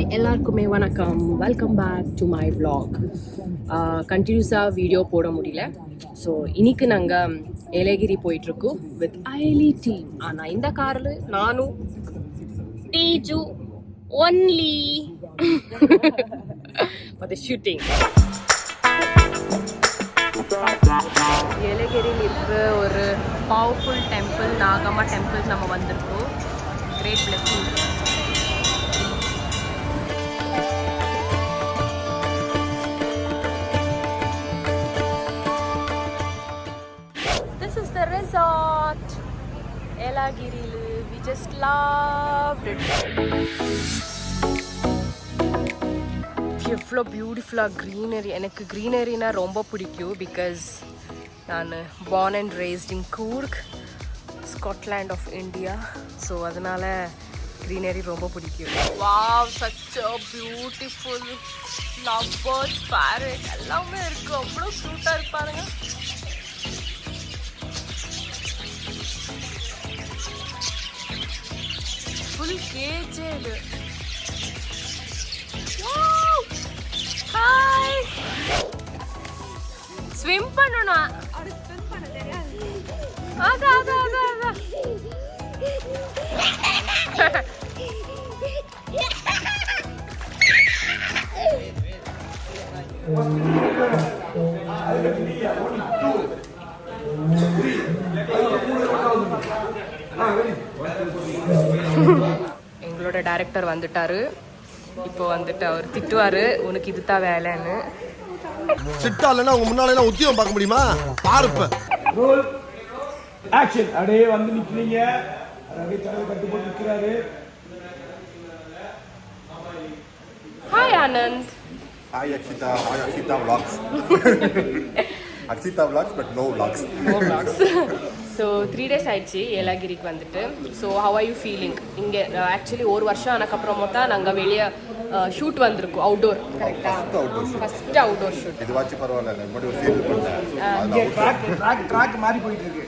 Hi எல்லாருக்குமே வணக்கம். Welcome back to my vlog. கண்டினியூஸாக வீடியோ போட முடியல. ஸோ இன்னைக்கு நாங்கள் ஏலகிரி போயிட்டுருக்கோம் வித் ஐலி டீம். ஆனால் இந்த காரில் நானும் Teju only for the shooting. ஏலகிரியில் இருக்கிற ஒரு பவர்ஃபுல் டெம்பிள் நாகம்மா டெம்பிள் நம்ம வந்திருக்கோம். Great blessing. This is the resort. Elagiri. We just loved it. எவ்வளோ பியூட்டிஃபுல்லாக க்ரீனரி. எனக்கு க்ரீனரினா ரொம்ப பிடிக்கும். பிகாஸ் நான் born and raised in Coorg, Scotland of India. So அதனால் க்ரீனரி ரொம்ப பிடிக்கும். Wow, such a beautiful lovebirds, parrot எல்லாமே இருக்குது. அவ்வளோ க்யூட்டாக இருப்பாருங்க. ஃபுல் கேஜே இது. ஹாய், ஸ்விம் பண்ணணும். அதான் அதான் அதான் அதான். எங்களோட டைரக்டர் வந்துட்டாரு. இப்போ வந்துட்டு அவர் திட்டுவாரு, உனக்கு இதுதான் வேலைன்னு. சிட்டாலனா உங்க முன்னால உத்தியோகம் பார்க்க முடியுமா? பாருப்ப ரோல் ஆக்ஷன். அப்படியே வந்து நிக்கிறீங்க. அப்படியே தலையை கட்டி போட்டு நிக்கிறாரு. Hi Anand. Hi Akshita. Hi Akshita vlogs. Akshita vlogs but no vlogs. No vlogs. So 3 days ஆயிடுச்சு ஏலகிரிக்கு வந்துட்டு. So how are you feeling? இங்கே ஆக்சுவலி ஒரு வருஷம் ஆனக்கப்புறமா தான் நாங்கள் வெளியே ஷூட் வந்திருக்கோம். அவுட்டோர். கரெக்டாக ஃபஸ்ட்டு அவுட்டோர் ஷூட். இது வாட்சி பரவாயில்ல. நான் முன்னாடி ஒரு ஃபீல் பண்ணேன். ட்ராக் மாறி போயிட்டு இருக்கு.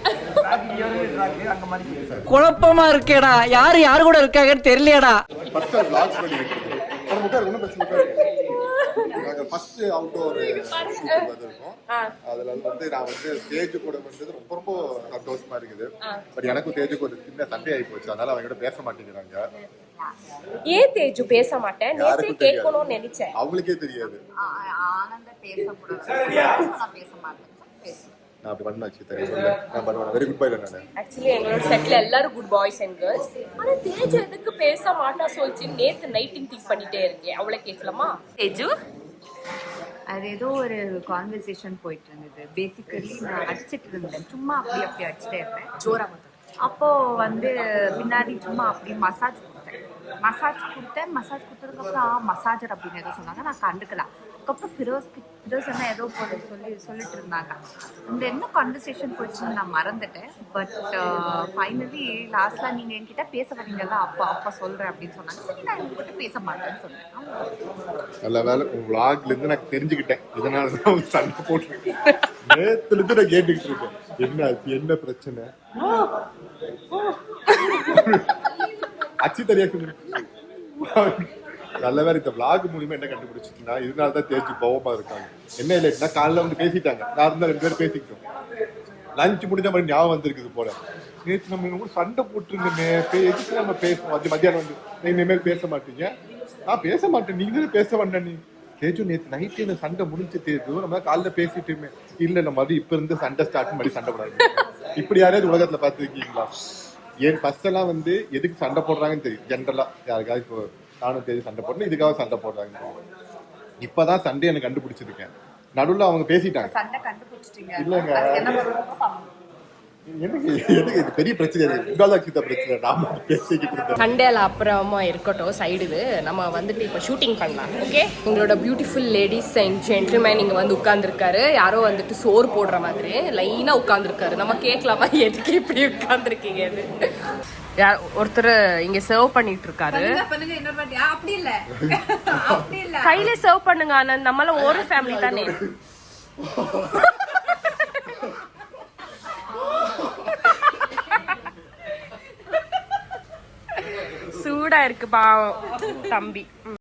அங்க மாறி போயிட்டு குழப்பமா இருக்கேடா. யாரு கூட இருக்காங்கன்னு தெரியலடா. ஃபர்ஸ்ட் vlogs பண்ணிட்டு இருக்கேன். ஒன்றும் பிரச்சனை இல்லை. நாங்கள் ஃபர்ஸ்ட் அவுட்டோர் ஷூட் வந்திருக்கோம். அதில் வந்து நான் வந்து தேஜு கூட வந்தது ரொம்ப ரொம்ப சந்தோஷமா இருக்குது. பட் எனக்கும் தேஜுக்கு ஒரு சின்ன சண்டை ஆகி போச்சு. அதனால அவங்க பேச மாட்டேங்கிறாங்க. ஏன் தேஜு பேச மாட்டேன்? நேத்து கேட்கணும்னு நினைச்சேன். அவங்களுக்கே தெரியாது. ஆனந்த பேசக்கூடாது. நான் பேச மாட்டேன். நான் அப்படி பண்ணாச்சு தெரியும். நான் பண்ணுவேன். வெரி குட் பாய் நான். ஆக்சுவலி எங்களோட செட்ல எல்லாரும் குட் பாய்ஸ் அண்ட் கேர்ள்ஸ். ஆனா தேஜு எதுக்கு பேச மாட்டா சொல்லிச்சு நேத்து நைட்டிங் திங்க் பண்ணிட்டே இருக்கேன். அவளை கேட்கலாமா தேஜு? அது ஏதோ ஒரு கான்வர்சேஷன் போயிட்டு இருந்தது. பேசிக்கலி நான் அடிச்சிட்டு இருந்தேன். சும்மா அப்படி அடிச்சுட்டே இருப்பேன். ஜோரா அப்போ வந்து பின்னாடி சும்மா அப்படி மசாஜ் கொடுத்தேன். மசாஜ் கொடுத்ததுக்கப்புறம் மசாஜர் அப்படின்னு ஏதோ சொன்னாங்க. நான் கண்டுக்கலாம். அதுக்கப்புறம் ஃபிரோஸ் என்ன ஏதோ சொல்லிட்டு இருந்தாங்க. இந்த என்ன கான்வர்சேஷன் போயிடுச்சுன்னு நான் மறந்துட்டேன். பட் ஃபைனலி லாஸ்ட்ல நீங்க என்கிட்ட பேச வரீங்கல்ல, அப்பா சொல்றேன் அப்படின்னு சொன்னாங்க. சரி, நான் உங்ககிட்ட பேச மாட்டேன்னு சொன்னேன். நல்ல வேலை உங்க vlogல இருந்து நான் தெரிஞ்சுக்கிட்டேன். இதனால தான் அவங்க சண்டை போட்டுருக்கேன். நேத்துல இருந்து நான் கேட்டுக்கிட்டு இருக்கேன். என்ன பிரச்சனை? அச்சி தெரியாது. நல்ல வேற இந்த vlog மூலியமா என்ன கண்டுபிடிச்சிருக்கீங்கன்னா, இதனால தான் தேஜு கோவமா இருக்காங்க. என்ன இல்லைன்னா காலைல வந்து பேசிட்டாங்க. நான் இருந்தா 2 பேரும் பேசிக்கிட்டோம். லஞ்ச் முடிஞ்ச மாதிரி ஞாபகம் வந்திருக்குது போல. நேற்று நம்ம சண்டை போட்டுருந்தோமே, எதுக்கு நம்ம பேசணும்? மத்தியானம் வந்து இனிமேல் பேச மாட்டீங்க. நான் பேச மாட்டேன். நீங்க பேச வேண்டாம். நீ தேஜு நேற்று நைட்டு இந்த சண்டை முடிஞ்சு தேஜு நம்ம காலைல பேசிட்டுமே. இல்ல நம்ம அது இப்ப இருந்து சண்டை ஸ்டார்ட் பண்ணி சண்டை போடாது. இப்படி யாராவது உலகத்துல பாத்துருக்கீங்களா? ஏன் ஃபர்ஸ்ட் எல்லாம் வந்து எதுக்கு சண்டை போடுறாங்கன்னு தெரியும். ஜென்ரலா யாருக்காவது இப்போ நானும் தேதி சண்டை போடணும், இதுக்காக சண்டை போடுறாங்க. இப்பதான் சண்டை எனக்கு கண்டுபிடிச்சிருக்கேன். நடுவில் அவங்க பேசிட்டாங்க. இல்லைங்க, எனக்கு இது பெரிய பிரச்சனை. பிரச்சனை நாம பேசிக்கிட்டு இருக்கோம். சண்டேல அப்புறமா இருக்கட்டும் சைடு. நம்ம வந்துட்டு இப்போ ஷூட்டிங் பண்ணலாம். ஓகே, உங்களோட பியூட்டிஃபுல் லேடிஸ் அண்ட் ஜென்டில்மேன் இங்கே வந்து உட்காந்துருக்காரு. யாரோ வந்துட்டு சோறு போடுற மாதிரி லைனாக உட்காந்துருக்காரு. நம்ம கேட்கலாமா எதுக்கு இப்படி உட்காந்துருக்கீங்க? ஒருத்தர் இங்க சர்வ் பண்ணிட்டு இருக்காரு. கையில சர்வ் பண்ணுங்க. ஆனந்த், நம்மள ஒரு ஃபேமிலி தானே. சூடா இருக்கு பாவம் தம்பி.